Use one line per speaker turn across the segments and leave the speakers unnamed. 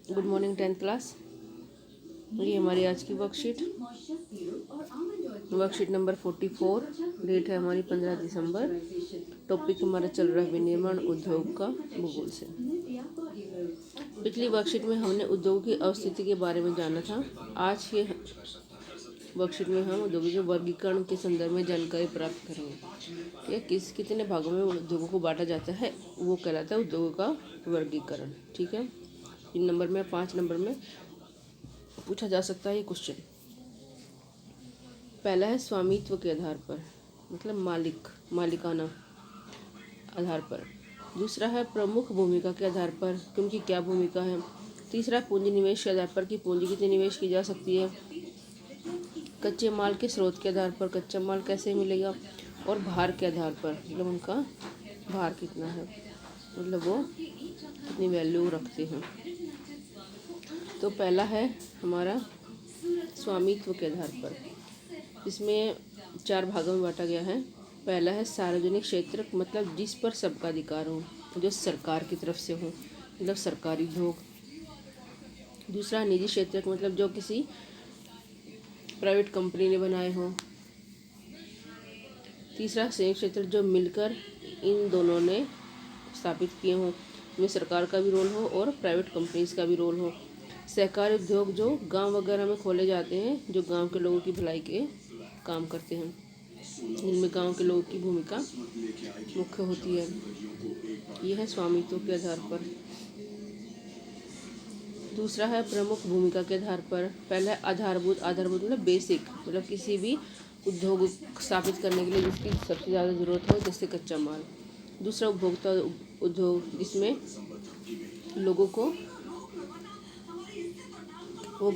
Good morning 10th class. ये हमारी आज की वर्कशीट नंबर 44। डेट है हमारी 15 दिसंबर। टॉपिक हमारा चल रहा है विनिर्माण उद्योग का भूगोल से। पिछली वर्कशीट में हमने उद्योग की अवस्थिति के बारे में जाना था। आज के वर्कशीट में हम उद्योगों के वर्गीकरण के संदर्भ में जानकारी प्राप्त करेंगे। यह कितने भागों में उद्योगों को बांटा जाता है वो कहलाता है उद्योगों का वर्गीकरण। ठीक है, 3 नंबर में 5 नंबर में पूछा जा सकता है ये क्वेश्चन। पहला है स्वामित्व के आधार पर, मतलब मालिकाना आधार पर। दूसरा है प्रमुख भूमिका के आधार पर कि उनकी क्या भूमिका है। तीसरा पूंजी निवेश के आधार पर कि पूंजी कितनी निवेश की जा सकती है। कच्चे माल के स्रोत के आधार पर कच्चा माल कैसे मिलेगा। और भार के आधार पर, मतलब उनका भार कितना है, मतलब वो कितनी वैल्यू रखते हैं। तो पहला है हमारा स्वामित्व के आधार पर। इसमें 4 भागों में बांटा गया है। पहला है सार्वजनिक क्षेत्र, मतलब जिस पर सबका अधिकार हो, जो सरकार की तरफ से हो, मतलब सरकारी उद्योग। दूसरा निजी क्षेत्र, मतलब जो किसी प्राइवेट कंपनी ने बनाए हो। तीसरा संयुक्त क्षेत्र, जो मिलकर इन दोनों ने स्थापित किए हों, में सरकार का भी रोल हो और प्राइवेट कंपनीज का भी रोल हो। सहकारी उद्योग जो गांव वगैरह में खोले जाते हैं, जो गांव के लोगों की भलाई के काम करते हैं, जिनमें गांव के लोगों की भूमिका मुख्य होती है। यह है स्वामित्व के आधार पर। दूसरा है प्रमुख भूमिका के आधार पर। पहला है आधारभूत मतलब बेसिक, मतलब किसी भी उद्योग स्थापित करने के लिए जिसकी सबसे ज़्यादा ज़रूरत हो, जैसे कच्चा माल। दूसरा उपभोक्ता उद्योग, जिसमें लोगों को वो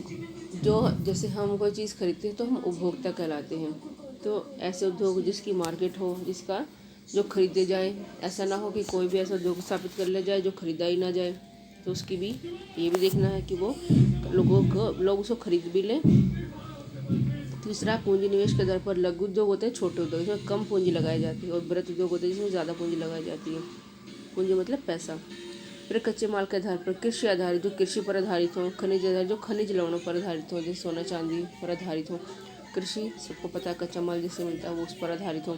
जो जैसे हम कोई चीज़ खरीदते हैं तो हम उपभोक्ता कहलाते हैं। तो ऐसे उद्योग जिसकी मार्केट हो, जिसका जो खरीदे जाए। ऐसा ना हो कि कोई भी ऐसा उद्योग स्थापित कर लिया जाए जो खरीदा ही ना जाए, तो उसकी भी ये भी देखना है कि वो लोग उसको खरीद भी लें। तीसरा पूंजी निवेश के आधार पर लघु उद्योग होते हैं, छोटे उद्योग जिसमें कम पूंजी लगाई जाती है, और बृहत उद्योग होते हैं जिसमें ज़्यादा पूंजी लगाई जाती है। पूंजी मतलब पैसा। फिर कच्चे माल के आधार पर कृषि आधारित, जो कृषि पर आधारित हो। खनिज आधारित, जो खनिज लवणों पर आधारित हो, जैसे सोना चांदी पर आधारित हो। कृषि सबको पता है, कच्चा माल जिससे मिलता है वो उस पर आधारित हो।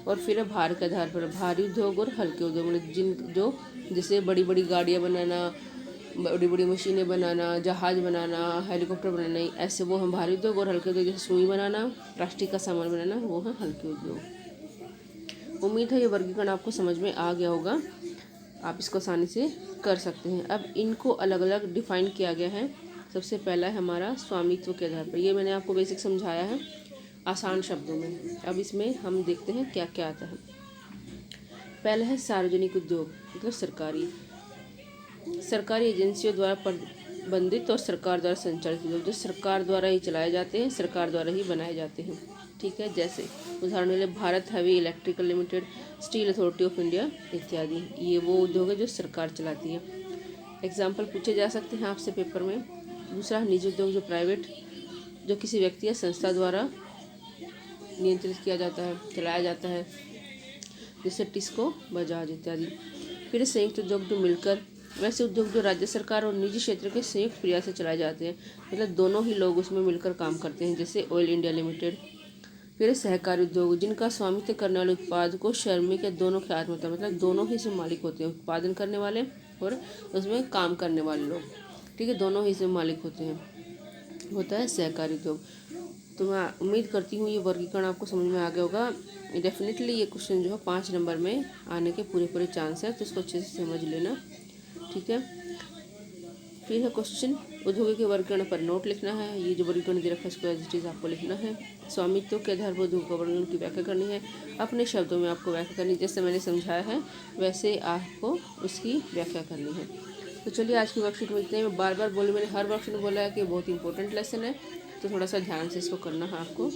और फिर है भार के आधार पर भारी उद्योग और हल्के उद्योग, मतलब जो जैसे बड़ी बड़ी गाड़ियाँ बनाना, बड़ी बड़ी मशीनें बनाना, जहाज़ बनाना, हेलीकॉप्टर बनाना, ऐसे वो हम भारी उद्योग। और हल्के उद्योग जैसे सुई बनाना, प्लास्टिक का सामान बनाना, वो है हल्के उद्योग। उम्मीद है ये वर्गीकरण आपको समझ में आ गया होगा, आप इसको आसानी से कर सकते हैं। अब इनको अलग अलग डिफाइन किया गया है। सबसे पहला है हमारा स्वामित्व के आधार पर। ये मैंने आपको बेसिक समझाया है आसान शब्दों में। अब इसमें हम देखते हैं क्या क्या आता है। पहला है सार्वजनिक उद्योग, मतलब सरकारी एजेंसियों द्वारा प्रबंधित और सरकार द्वारा संचालित उद्योग, जो सरकार द्वारा ही चलाए जाते हैं, सरकार द्वारा ही बनाए जाते हैं। ठीक है, जैसे उदाहरण के लिए Bharat heavy electrical limited, steel authority of India इत्यादि। ये वो उद्योग है जो सरकार चलाती है। एग्जाम्पल पूछे जा सकते हैं आपसे पेपर में। दूसरा निजी उद्योग, जो प्राइवेट, जो किसी व्यक्ति या संस्था द्वारा नियंत्रित किया जाता है, चलाया जाता है, जैसे टिस्को, बजाज इत्यादि। फिर संयुक्त उद्योग, जो मिलकर, वैसे उद्योग जो राज्य सरकार और निजी क्षेत्र के संयुक्त प्रयास से चलाए जाते हैं, मतलब दोनों ही लोग उसमें मिलकर काम करते हैं, जैसे ऑयल इंडिया लिमिटेड। फिर सहकारी उद्योग, जिनका स्वामित्व करने वाले उत्पाद को श्रमिक या दोनों के हाथ में होता है, मतलब दोनों ही इसमें मालिक होते हैं, उत्पादन करने वाले और उसमें काम करने वाले लोग। ठीक है, दोनों ही इसमें मालिक होते हैं, होता है सहकारी उद्योग। तो मैं उम्मीद करती हूँ ये वर्गीकरण आपको समझ में आ गया होगा। डेफिनेटली ये क्वेश्चन जो है 5 नंबर में आने के पूरे चांस है, तो इसको अच्छे से समझ लेना। ठीक है, फिर है क्वेश्चन उद्योग के वर्गीकरण पर नोट लिखना है। ये जो वर्गीकरण दे रखा है इसको एज इट इज आपको लिखना है। स्वामित्व के आधार पर उद्योग का वर्गीकरण की व्याख्या करनी है, अपने शब्दों में आपको व्याख्या करनी है, जैसे मैंने समझाया है वैसे आपको उसकी व्याख्या करनी है। तो चलिए आज की वर्कशीट में इतने हैं। बार बार बोले, मैंने हर वर्कशीट में बोला है कि बहुत इंपॉर्टेंट लेसन है, तो थोड़ा सा ध्यान से इसको करना है आपको।